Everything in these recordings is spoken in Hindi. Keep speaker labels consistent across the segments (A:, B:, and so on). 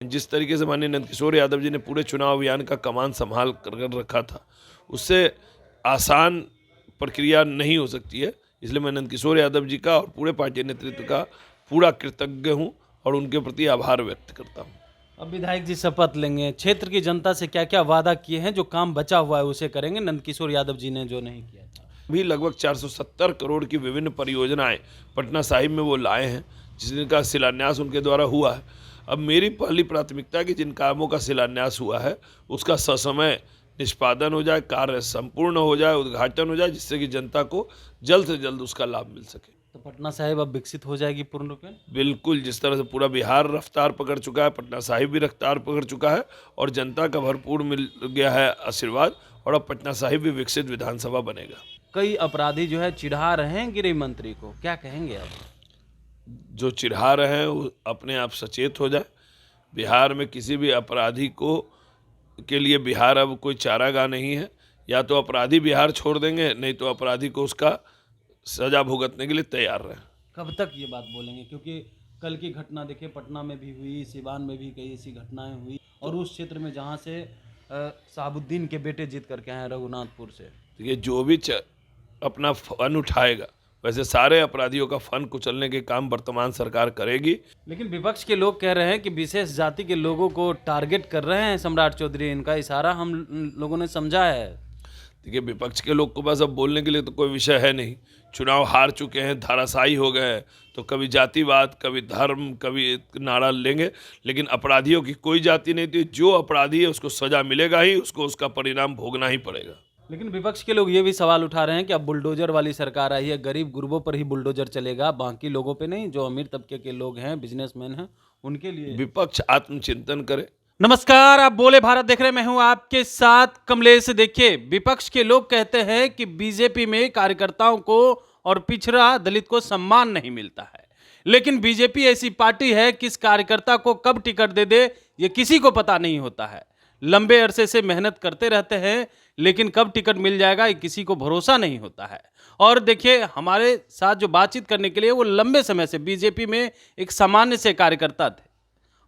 A: जिस तरीके से माननीय नंदकिशोर यादव जी ने पूरे चुनाव अभियान का कमान संभाल कर रखा था, उससे आसान प्रक्रिया नहीं हो सकती है। इसलिए मैं नंदकिशोर यादव जी का और पूरे पार्टी नेतृत्व का पूरा कृतज्ञ हूँ और उनके प्रति आभार व्यक्त करता हूँ।
B: अब विधायक जी शपथ लेंगे, क्षेत्र की जनता से क्या क्या वादा किए हैं, जो काम बचा हुआ है उसे करेंगे, नंदकिशोर यादव जी ने जो नहीं किया था।
A: भी लगभग 470 करोड़ की विभिन्न परियोजनाएं पटना साहिब में वो लाए हैं, जिनका शिलान्यास उनके द्वारा हुआ है। अब मेरी पहली प्राथमिकता कि जिन कामों का शिलान्यास हुआ है उसका ससमय निष्पादन हो जाए, कार्य संपूर्ण हो जाए, उद्घाटन हो जाए, जिससे कि जनता को जल्द से जल्द उसका लाभ मिल सके।
B: तो पटना साहिब अब विकसित हो जाएगी पूर्ण रूप में।
A: बिल्कुल, जिस तरह से पूरा बिहार रफ्तार पकड़ चुका है, पटना साहिब भी रफ्तार पकड़ चुका है और जनता का भरपूर मिल गया है आशीर्वाद, और अब पटना साहिब भी विकसित विधानसभा बनेगा।
B: कई अपराधी जो है चिढ़ा रहे हैं गृह मंत्री को, क्या कहेंगे आप?
A: जो चिढ़ा रहे हैं वो अपने आप सचेत हो जाए। बिहार में किसी भी अपराधी को के लिए बिहार अब कोई चारागाह नहीं है। या तो अपराधी बिहार छोड़ देंगे, नहीं तो अपराधी को उसका सजा भुगतने के लिए तैयार रहे।
B: कब तक ये बात बोलेंगे? क्योंकि कल की घटना देखिए, पटना में भी हुई, सिवान में भी कई ऐसी घटनाएं हुई, और उस क्षेत्र में जहां से शहाबुद्दीन के बेटे जीत करके आए हैं रघुनाथपुर से।
A: ये जो भी अपना फन उठाएगा, वैसे सारे अपराधियों का फन कुचलने के काम वर्तमान सरकार करेगी।
B: लेकिन विपक्ष के लोग कह रहे हैं कि विशेष जाति के लोगों को टारगेट कर रहे हैं सम्राट चौधरी, इनका इशारा हम लोगों ने समझा है।
A: देखिए, विपक्ष के लोग को बस अब बोलने के लिए तो कोई विषय है नहीं। चुनाव हार चुके हैं, धाराशायी हो गए हैं, तो कभी जातिवाद, कभी धर्म, कभी नारा लेंगे, लेकिन अपराधियों की कोई जाति नहीं थी। जो अपराधी है उसको सजा मिलेगा ही, उसको उसका परिणाम भोगना ही पड़ेगा।
B: लेकिन विपक्ष के लोग ये भी सवाल उठा रहे हैं कि अब बुलडोजर वाली सरकार आई है, गरीब गुरबों पर ही बुलडोजर चलेगा, बाकी लोगों पे नहीं। जो अमीर तबके के लोग हैं, बिजनेसमैन हैं, उनके लिए।
A: विपक्ष आत्मचिंतन करे।
B: नमस्कार, आप बोले भारत देख रहे हैं, मैं हूं आपके साथ कमलेश। देखिए, विपक्ष के लोग कहते हैं कि बीजेपी में कार्यकर्ताओं को और पिछड़ा दलित को सम्मान नहीं मिलता है। लेकिन बीजेपी ऐसी पार्टी है, किस कार्यकर्ता को कब टिकट दे दे ये किसी को पता नहीं होता है। लंबे अरसे से मेहनत करते रहते हैं, लेकिन कब टिकट मिल जाएगा ये किसी को भरोसा नहीं होता है। और देखिए, हमारे साथ जो बातचीत करने के लिए वो लंबे समय से बीजेपी में एक सामान्य से कार्यकर्ता थे,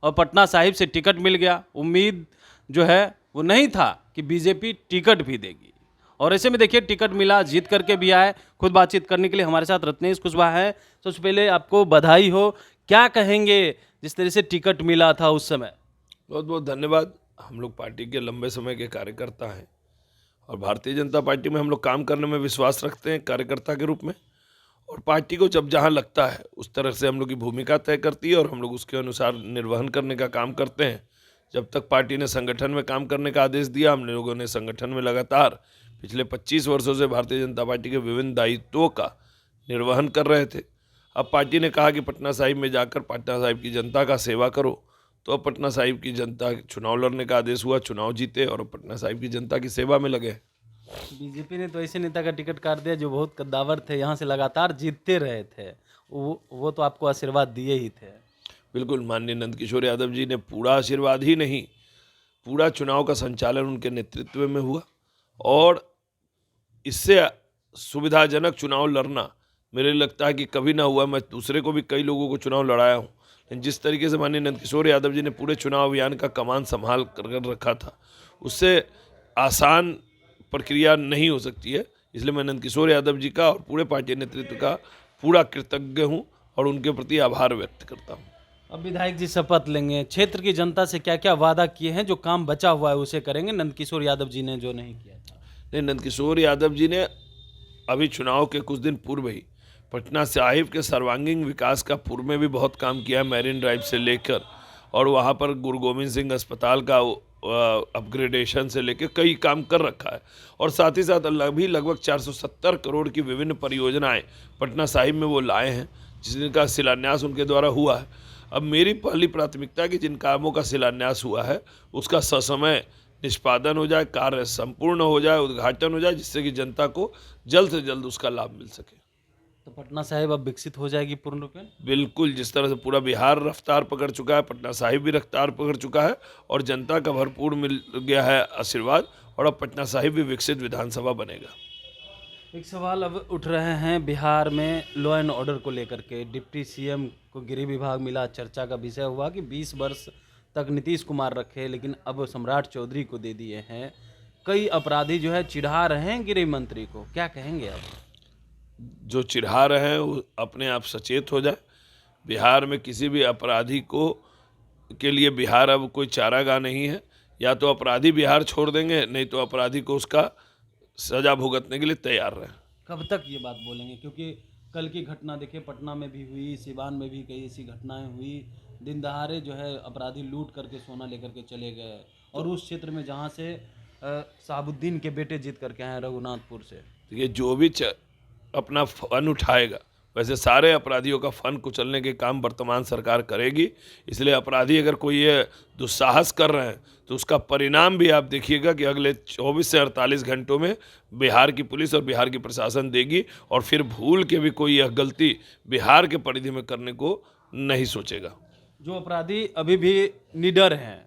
B: और पटना साहिब से टिकट मिल गया। उम्मीद जो है वो नहीं था कि बीजेपी टिकट भी देगी, और ऐसे में देखिए टिकट मिला, जीत करके भी आए। खुद बातचीत करने के लिए हमारे साथ रत्नेश कुशवाहा है। सबसे पहले आपको बधाई हो, क्या कहेंगे जिस तरह से टिकट मिला था उस समय?
A: बहुत बहुत धन्यवाद। हम लोग पार्टी के लंबे समय के कार्यकर्ता हैं और भारतीय जनता पार्टी में हम लोग काम करने में विश्वास रखते हैं कार्यकर्ता के रूप में, और पार्टी को जब जहां लगता है उस तरह से हम लोग की भूमिका तय करती है और हम लोग उसके अनुसार निर्वहन करने का काम करते हैं। जब तक पार्टी ने संगठन में काम करने का आदेश दिया, हम लोगों ने संगठन में लगातार पिछले 25 वर्षों से भारतीय जनता पार्टी के विभिन्न दायित्वों का निर्वहन कर रहे थे। अब पार्टी ने कहा कि पटना साहिब में जाकर पटना साहिब की जनता का सेवा करो, तो अब पटना साहिब की जनता चुनाव लड़ने का आदेश हुआ, चुनाव जीते और अब पटना साहिब की जनता की सेवा में लगे।
B: बीजेपी ने तो ऐसे नेता का टिकट काट दिया जो बहुत कद्दावर थे, यहाँ से लगातार जीतते रहे थे। वो तो आपको आशीर्वाद दिए ही थे।
A: बिल्कुल, माननीय नंदकिशोर यादव जी ने पूरा आशीर्वाद ही नहीं, पूरा चुनाव का संचालन उनके नेतृत्व में हुआ, और इससे सुविधाजनक चुनाव लड़ना मेरे लगता है कि कभी ना हुआ। मैं दूसरे को भी कई लोगों को चुनाव लड़ाया हूँ, लेकिन जिस तरीके से माननीय नंदकिशोर यादव जी ने पूरे चुनाव अभियान का कमान संभाल कर रखा था, उससे आसान प्रक्रिया नहीं हो सकती है। इसलिए मैं नंदकिशोर यादव जी का और पूरे पार्टी नेतृत्व का पूरा कृतज्ञ हूँ और उनके प्रति आभार व्यक्त करता हूँ।
B: अब विधायक जी शपथ लेंगे, क्षेत्र की जनता से क्या क्या वादा किए हैं, जो काम बचा हुआ है उसे करेंगे, नंदकिशोर यादव जी ने जो नहीं किया था।
A: नहीं, नंदकिशोर यादव जी ने अभी चुनाव के कुछ दिन पूर्व ही पटना साहिब के सर्वांगीण विकास का पूर्व में भी बहुत काम किया है, मैरिन ड्राइव से लेकर, और वहाँ पर गुरु गोविंद सिंह अस्पताल का अपग्रेडेशन से लेकर कई काम कर रखा है। और साथ ही साथ लगभग 470 करोड़ की विभिन्न परियोजनाएं पटना साहिब में वो लाए हैं, जिनका शिलान्यास उनके द्वारा हुआ है। अब मेरी पहली प्राथमिकता कि जिन कामों का शिलान्यास हुआ है उसका ससमय निष्पादन हो जाए, कार्य संपूर्ण हो जाए, उद्घाटन हो जाए, जिससे कि जनता को जल्द से जल्द उसका लाभ मिल सके।
B: तो पटना साहिब अब विकसित हो जाएगी पूर्ण रूप में।
A: बिल्कुल, जिस तरह से पूरा बिहार रफ्तार पकड़ चुका है, पटना साहिब भी रफ्तार पकड़ चुका है और जनता का भरपूर मिल गया है आशीर्वाद, और अब पटना साहिब भी विकसित विधानसभा बनेगा।
B: एक सवाल अब उठ रहे हैं बिहार में लॉ एंड ऑर्डर को लेकर के। डिप्टी सीएम को गृह विभाग मिला, चर्चा का विषय हुआ कि 20 वर्ष तक नीतीश कुमार रखे, लेकिन अब सम्राट चौधरी को दे दिए हैं। कई अपराधी जो है चिढ़ा रहे हैं गृह मंत्री को, क्या कहेंगे आप?
A: जो चिढ़ा रहे हैं वो अपने आप सचेत हो जाए। बिहार में किसी भी अपराधी को के लिए बिहार अब कोई चारागाह नहीं है। या तो अपराधी बिहार छोड़ देंगे, नहीं तो अपराधी को उसका सजा भुगतने के लिए तैयार रहे।
B: कब तक ये बात बोलेंगे? क्योंकि कल की घटना देखिए, पटना में भी हुई, सिवान में भी कई ऐसी घटनाएं हुई। दिन दहाड़े जो है अपराधी लूट करके सोना लेकर के चले गए, और उस क्षेत्र में जहाँ से शहाबुद्दीन के बेटे जीत करके आए रघुनाथपुर से।
A: ये जो भी अपना फन उठाएगा, वैसे सारे अपराधियों का फन कुचलने के काम वर्तमान सरकार करेगी। इसलिए अपराधी अगर कोई ये दुस्साहस कर रहे हैं तो उसका परिणाम भी आप देखिएगा कि अगले 24 से 48 घंटों में बिहार की पुलिस और बिहार की प्रशासन देगी, और फिर भूल के भी कोई यह गलती बिहार के परिधि में करने को नहीं सोचेगा।
B: जो अपराधी अभी भी निडर हैं,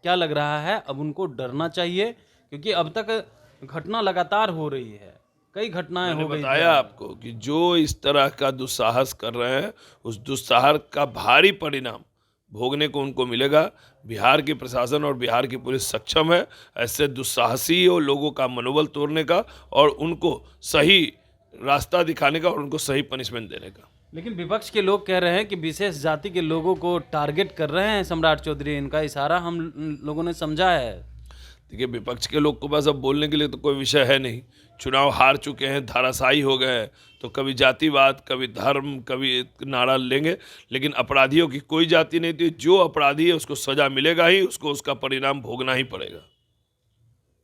B: क्या लग रहा है अब उनको डरना चाहिए? क्योंकि अब तक घटना लगातार हो रही है, कई घटनाएं हो गई।
A: बताया आपको कि जो इस तरह का दुस्साहस कर रहे हैं, उस दुस्साहस का भारी परिणाम भोगने को उनको मिलेगा। बिहार की प्रशासन और बिहार की पुलिस सक्षम है ऐसे दुस्साहसी और लोगों का मनोबल तोड़ने का, और उनको सही रास्ता दिखाने का, और उनको सही पनिशमेंट देने का।
B: लेकिन विपक्ष के लोग कह रहे हैं कि विशेष जाति के लोगों को टारगेट कर रहे हैं सम्राट चौधरी, इनका इशारा हम लोगों ने समझा है।
A: देखिए, विपक्ष के लोग को बस अब बोलने के लिए तो कोई विषय है नहीं। चुनाव हार चुके हैं, धाराशायी हो गए हैं, तो कभी जातिवाद, कभी धर्म, कभी नारा लेंगे, लेकिन अपराधियों की कोई जाति नहीं थी। जो अपराधी है उसको सजा मिलेगा ही, उसको उसका परिणाम भोगना ही पड़ेगा।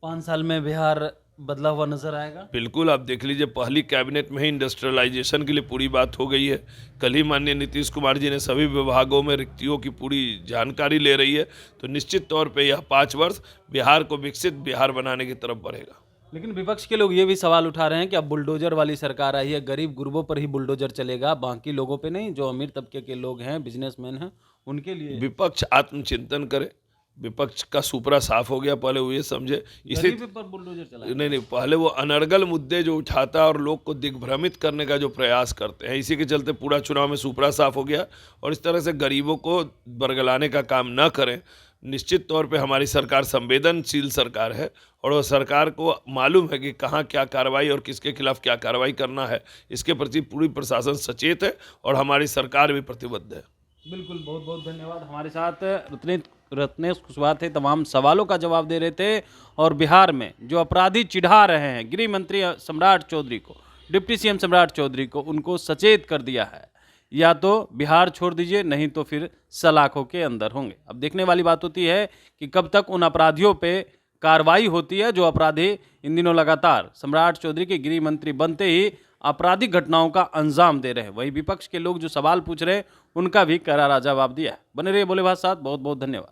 B: 5 साल में बिहार बदला हुआ नजर आएगा।
A: बिल्कुल, आप देख लीजिए, पहली कैबिनेट में ही इंडस्ट्रियलाइजेशन के लिए पूरी बात हो गई है। कल ही माननीय नीतीश कुमार जी ने सभी विभागों में रिक्तियों की पूरी जानकारी ले रही है। तो निश्चित तौर पे यह 5 वर्ष बिहार को विकसित बिहार बनाने की तरफ बढ़ेगा।
B: लेकिन विपक्ष के लोग ये भी सवाल उठा रहे हैं कि अब बुलडोजर वाली सरकार आई है, गरीब गुरबों पर ही बुलडोजर चलेगा, बाकी लोगों पे नहीं। जो अमीर तबके के लोग हैं, बिजनेसमैन हैं, उनके लिए।
A: विपक्ष आत्मचिंतन करे। विपक्ष का सुपरा साफ हो गया, पहले वो ये समझे। इसी
B: गरीब पर बुलडोजर चला।
A: नहीं, पहले वो अनर्गल मुद्दे जो उठाता और लोग को दिग्भ्रमित करने का जो प्रयास करते हैं, इसी के चलते पूरा चुनाव में सुपरा साफ हो गया। और इस तरह से गरीबों को बरगलाने का काम न करें। निश्चित तौर पे हमारी सरकार संवेदनशील सरकार है, और वह सरकार को मालूम है कि कहाँ क्या कार्रवाई और किसके खिलाफ क्या कार्रवाई करना है। इसके प्रति पूरी प्रशासन सचेत है, और हमारी सरकार भी प्रतिबद्ध है।
B: बिल्कुल, बहुत बहुत धन्यवाद। हमारे साथ रत्नेश कुशवाहा थे, तमाम सवालों का जवाब दे रहे थे। और बिहार में जो अपराधी चिढ़ा रहे हैं गृह मंत्री सम्राट चौधरी को, डिप्टी सीएम सम्राट चौधरी को, उनको सचेत कर दिया है, या तो बिहार छोड़ दीजिए, नहीं तो फिर सलाखों के अंदर होंगे। अब देखने वाली बात होती है कि कब तक उन अपराधियों पे कार्रवाई होती है जो अपराधी इन दिनों लगातार सम्राट चौधरी के गृह मंत्री बनते ही आपराधिक घटनाओं का अंजाम दे रहे हैं। वही विपक्ष के लोग जो सवाल पूछ रहे हैं, उनका भी करारा जवाब दिया है। बने रहिए बोले भाई साथ, बहुत बहुत धन्यवाद।